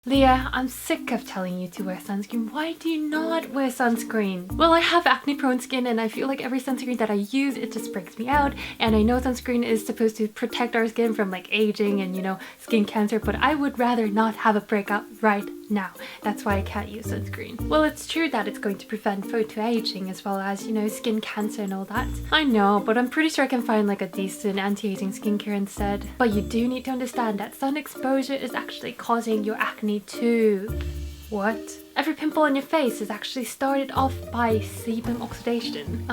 Leah, I'm sick of telling you to wear sunscreen. Why do you not wear sunscreen? Well, I have acne prone skin and I feel like every sunscreen that I use, it just breaks me out. And I know sunscreen is supposed to protect our skin from like aging and, you know, skin cancer, but I would rather not have a breakout right now. That's why I can't use sunscreen. Well, it's true that it's going to prevent photoaging as well as, you know, skin cancer and all that. I know, but I'm pretty sure I can find like a decent anti-aging skincare instead. But you do need to understand that sun exposure is actually causing your acne too. What? Every pimple on your face is actually started off by sebum oxidation.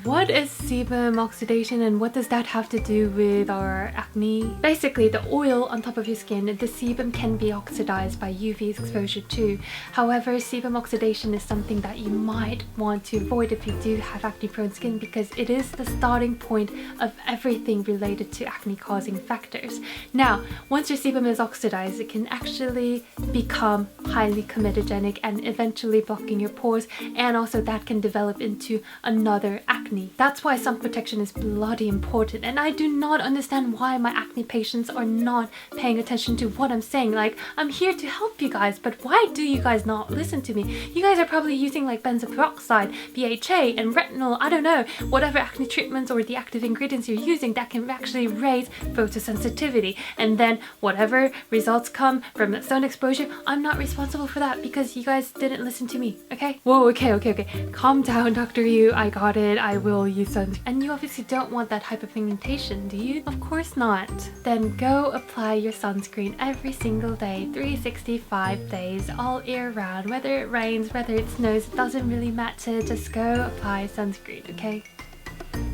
What is sebum oxidation and what does that have to do with our acne? Basically, the oil on top of your skin, the sebum can be oxidized by UV exposure too. However, sebum oxidation is something that you might want to avoid if you do have acne prone skin because it is the starting point of everything related to acne causing factors. Now, once your sebum is oxidized, it can actually become highly comedogenic and eventually blocking your pores, and also that can develop into another acne. That's why sun protection is bloody important, and I do not understand why my acne patients are not paying attention to what I'm saying. Like, I'm here to help you guys, but why do you guys not listen to me? You guys are probably using like benzoyl peroxide, BHA and retinol, I don't know, whatever acne treatments or the active ingredients you're using that can actually raise photosensitivity, and then whatever results come from that sun exposure, I'm not responsible for that because you guys didn't listen to me, okay? Whoa, okay. Calm down, Dr. Yu. I got it. I will use sunscreen. And you obviously don't want that hyperpigmentation, do you? Of course not. Then go apply your sunscreen every single day, 365 days, all year round. Whether it rains, whether it snows, it doesn't really matter. Just go apply sunscreen, okay?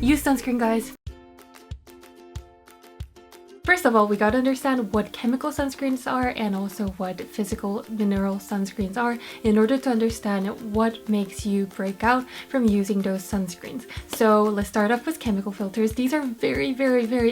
Use sunscreen, guys. First of all, we gotta understand what chemical sunscreens are and also what physical mineral sunscreens are in order to understand what makes you break out from using those sunscreens. So let's start off with chemical filters. These are very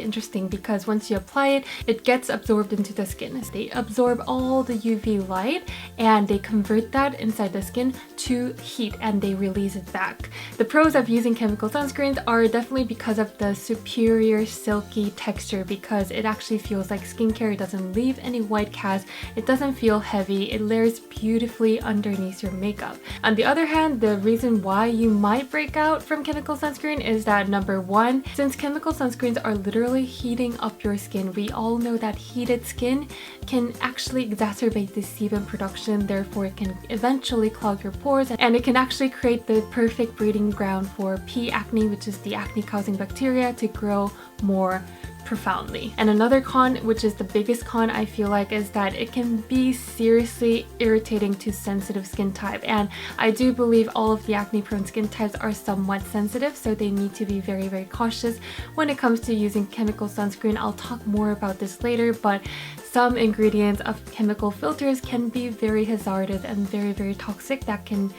interesting because once you apply it, it gets absorbed into the skin. They absorb all the UV light and they convert that inside the skin to heat and they release it back. The pros of using chemical sunscreens are definitely because of the superior silky texture, because it actually feels like skincare. It doesn't leave any white cast, it doesn't feel heavy, it layers beautifully underneath your makeup. On the other hand, the reason why you might break out from chemical sunscreen is that number one, since chemical sunscreens are literally heating up your skin, we all know that heated skin can actually exacerbate the sebum production, therefore it can eventually clog your pores and it can actually create the perfect breeding ground for P. acne, which is the acne causing bacteria, to grow more profoundly. And another con, which is the biggest con I feel like, is that it can be seriously irritating to sensitive skin type, and I do believe all of the acne prone skin types are somewhat sensitive, so they need to be very cautious when it comes to using chemical sunscreen. I'll talk more about this later, but some ingredients of chemical filters can be very hazardous and very toxic that can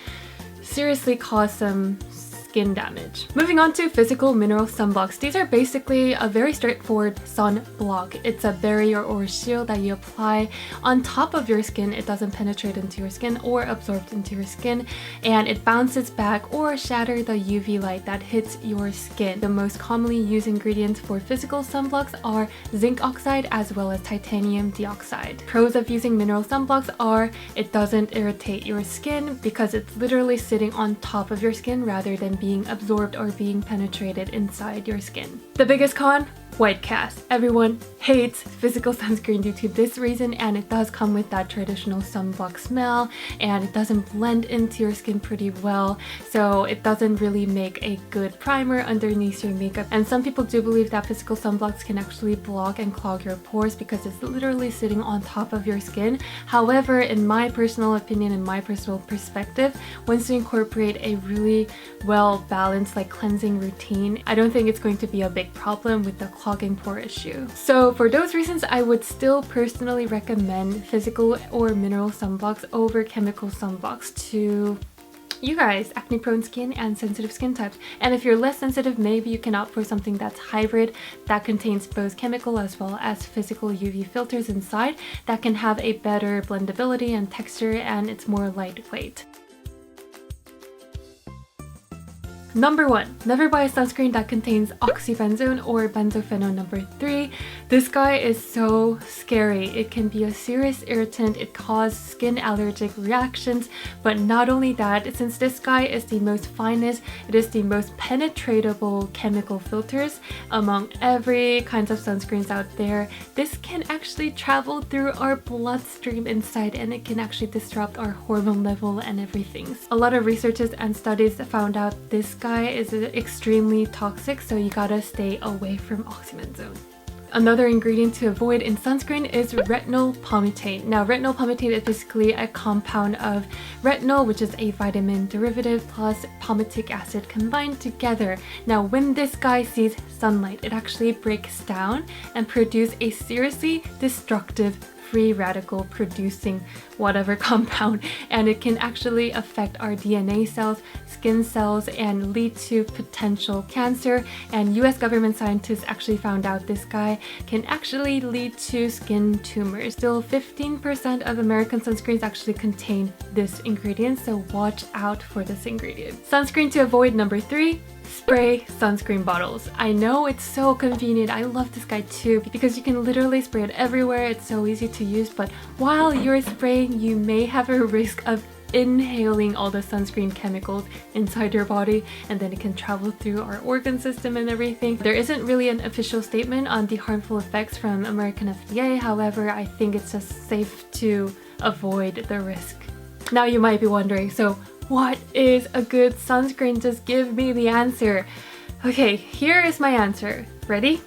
seriously cause some skin damage. Moving on to physical mineral sunblocks. These are basically a very straightforward sun block. It's a barrier or shield that you apply on top of your skin. It doesn't penetrate into your skin or absorb into your skin, and it bounces back or shatters the UV light that hits your skin. The most commonly used ingredients for physical sunblocks are zinc oxide as well as titanium dioxide. Pros of using mineral sunblocks are it doesn't irritate your skin because it's literally sitting on top of your skin rather than being absorbed or being penetrated inside your skin. The biggest con? White cast. Everyone hates physical sunscreen due to this reason, and it does come with that traditional sunblock smell and it doesn't blend into your skin pretty well, so it doesn't really make a good primer underneath your makeup. And some people do believe that physical sunblocks can actually block and clog your pores because it's literally sitting on top of your skin. However, in my personal opinion and my personal perspective, once you incorporate a really well balanced like cleansing routine, I don't think it's going to be a big problem with the clogging pore issue. So for those reasons, I would still personally recommend physical or mineral sunblocks over chemical sunblocks to you guys, acne prone skin and sensitive skin types. And if you're less sensitive, maybe you can opt for something that's hybrid that contains both chemical as well as physical UV filters inside that can have a better blendability and texture, and it's more lightweight. Number 1, never buy a sunscreen that contains oxybenzone or benzophenone number 3. This guy is so scary. It can be a serious irritant. It causes skin allergic reactions, but not only that, since this guy is the most finest, it is the most penetratable chemical filters among every kinds of sunscreens out there. This can actually travel through our bloodstream inside, and it can actually disrupt our hormone level and everything. A lot of researchers and studies found out this guy is extremely toxic, so you gotta stay away from oxymenzone. Another ingredient to avoid in sunscreen is retinol palmitate. Now, retinol palmitate is basically a compound of retinol, which is a vitamin derivative, plus palmitic acid combined together. Now, when this guy sees sunlight, it actually breaks down and produces a seriously destructive free radical producing whatever compound, and it can actually affect our DNA cells, skin cells, and lead to potential cancer. And US government scientists actually found out this guy can actually lead to skin tumors. Still, 15% of American sunscreens actually contain this ingredient, so watch out for this ingredient. Sunscreen to avoid number 3. Spray sunscreen bottles. I know it's so convenient. I love this guy too because you can literally spray it everywhere. It's so easy to use, but while you're spraying, you may have a risk of inhaling all the sunscreen chemicals inside your body, and then it can travel through our organ system and everything. There isn't really an official statement on the harmful effects from American FDA. However, I think it's just safe to avoid the risk. Now you might be wondering, so what is a good sunscreen? Just give me the answer. Okay, here is my answer. Ready?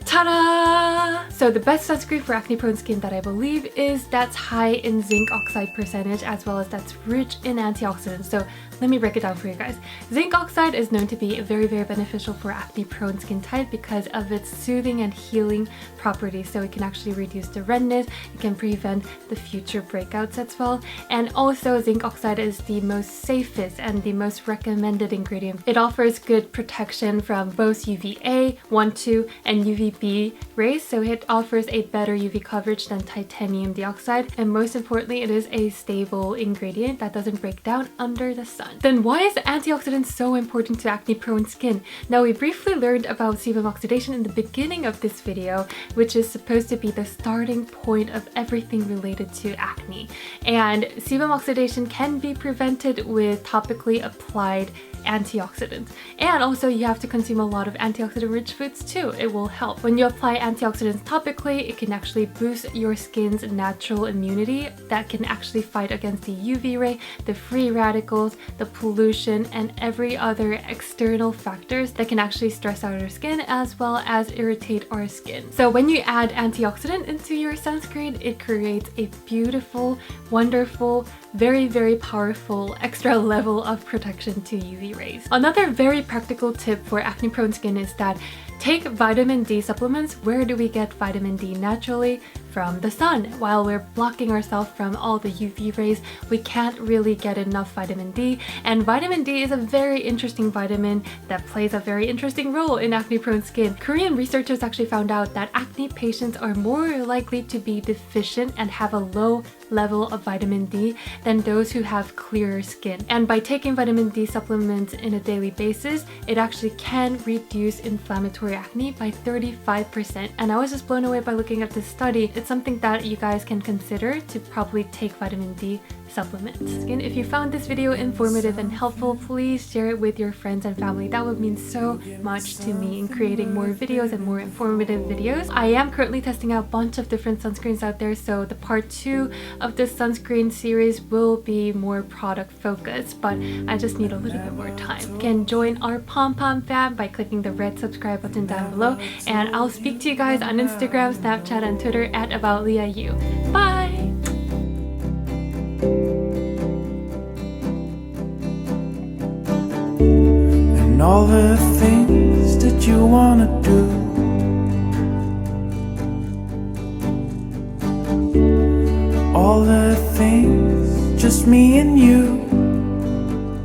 Ta-da! So the best sunscreen for acne prone skin that I believe is that's high in zinc oxide percentage, as well as that's rich in antioxidants. So let me break it down for you guys. Zinc oxide is known to be very beneficial for acne prone skin type because of its soothing and healing properties. So it can actually reduce the redness, it can prevent the future breakouts as well. And also zinc oxide is the most safest and the most recommended ingredient. It offers good protection from both UVA 1,2 and UVB rays, so it offers a better UV coverage than titanium dioxide, and most importantly, it is a stable ingredient that doesn't break down under the sun. Then why is antioxidant so important to acne prone skin? Now, we briefly learned about sebum oxidation in the beginning of this video, which is supposed to be the starting point of everything related to acne, and sebum oxidation can be prevented with topically applied antioxidants. And also you have to consume a lot of antioxidant rich foods too. It will help. When you apply antioxidants topically, it can actually boost your skin's natural immunity that can actually fight against the UV ray, the free radicals, the pollution, and every other external factors that can actually stress out our skin as well as irritate our skin. So when you add antioxidant into your sunscreen, it creates a beautiful, wonderful, very powerful extra level of protection to UV rays. Another very practical tip for acne prone skin is that take vitamin D supplements. Where do we get vitamin D naturally? From the sun. While we're blocking ourselves from all the UV rays, we can't really get enough vitamin D, and vitamin D is a very interesting vitamin that plays a very interesting role in acne prone skin. Korean researchers actually found out that acne patients are more likely to be deficient and have a low level of vitamin D than those who have clearer skin. And by taking vitamin D supplements in a daily basis, it actually can reduce inflammatory acne by 35%. And I was just blown away by looking at this study. It's something that you guys can consider to probably take vitamin D supplements. And if you found this video informative and helpful, please share it with your friends and family. That would mean so much to me in creating more videos and more informative videos. I am currently testing out a bunch of different sunscreens out there, so the part 2 of this sunscreen series will be more product focused, but I just need a little bit more time. You can join our Pom Pom fam by clicking the red subscribe button down below, and I'll speak to you guys on Instagram, Snapchat, and Twitter at AboutLeahYou. Bye! And all the things that you wanna do, all the things, just me and you.